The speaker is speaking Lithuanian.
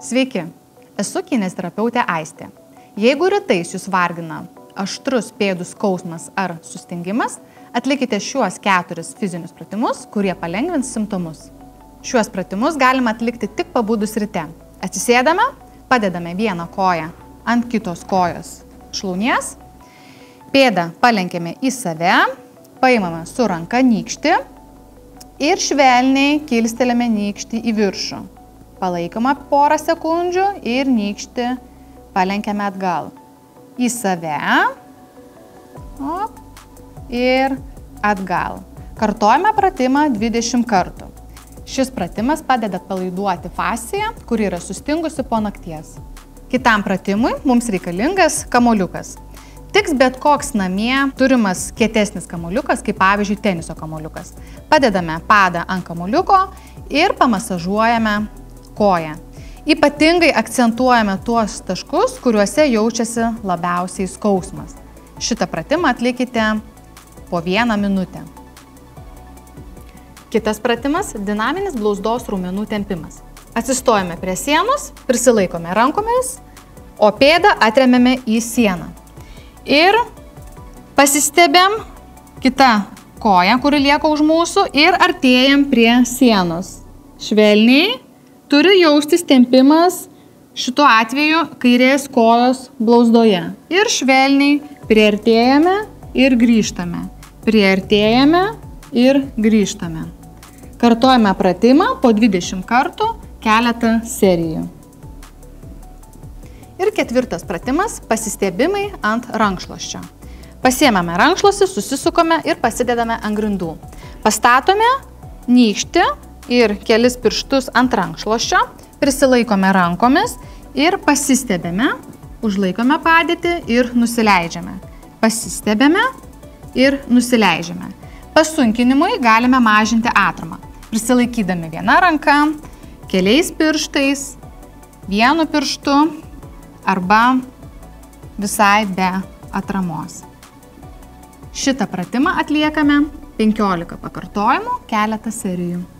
Sveiki, esu kineziterapeutė Aistė. Jeigu rytais jūs vargina aštrus pėdų skausmas ar sustingimas, atlikite šiuos 4 fizinius pratimus, kurie palengvins simptomus. Šiuos pratimus galima atlikti tik pabudus ryte. Atsisėdame, padedame vieną koją ant kitos kojos šlaunies, pėdą palenkiame į save, paimame su ranka nykštį ir švelniai kilstelėme nykštį į viršų. Palaikome porą sekundžių ir nykštį palenkiame atgal. Į save ir atgal. Kartojame pratimą 20 kartų. Šis pratimas padeda atpalaiduoti fasciją, kuri yra sustingusi po nakties. Kitam pratimui mums reikalingas kamuoliukas. Tiks bet koks namie turimas kietesnis kamuoliukas, kaip pavyzdžiui teniso kamuoliukas. Padedame padą ant kamuoliuko ir pamasažuojame koją. Ypatingai akcentuojame tuos taškus, kuriuose jaučiasi labiausiai skausmas. Šitą pratimą atlikite po 1 minutę. Kitas pratimas – dinaminis blauzdos raumenų tempimas. Atsistojame prie sienos, prisilaikome rankomis, o pėdą atremiame į sieną. Ir pasistebėm kitą koją, kuri lieka už mūsų, ir artėjam prie sienos. Švelniai turi jaustis tempimas šituo atveju kairės kojos blauzdoje. Ir švelniai priartėjame ir grįžtame. Priartėjame ir grįžtame. Kartojame pratimą po 20 kartų keletą serijų. Ir 4 pratimas – pasistebimai ant rankšluosčio. Pasiėmame rankšluostį, susisukame ir pasidedame ant grindų. Pastatome nykštį ir kelis pirštus ant rankšluosčio, prisilaikome rankomis ir pasistebėme, užlaikome padėtį ir nusileidžiame. Pasistebėme ir nusileidžiame. Pasunkinimui galime mažinti atramą, prisilaikydami viena ranka, keliais pirštais, vienu pirštu arba visai be atramos. Šitą pratimą atliekame 15 pakartojimų, keletą serijų.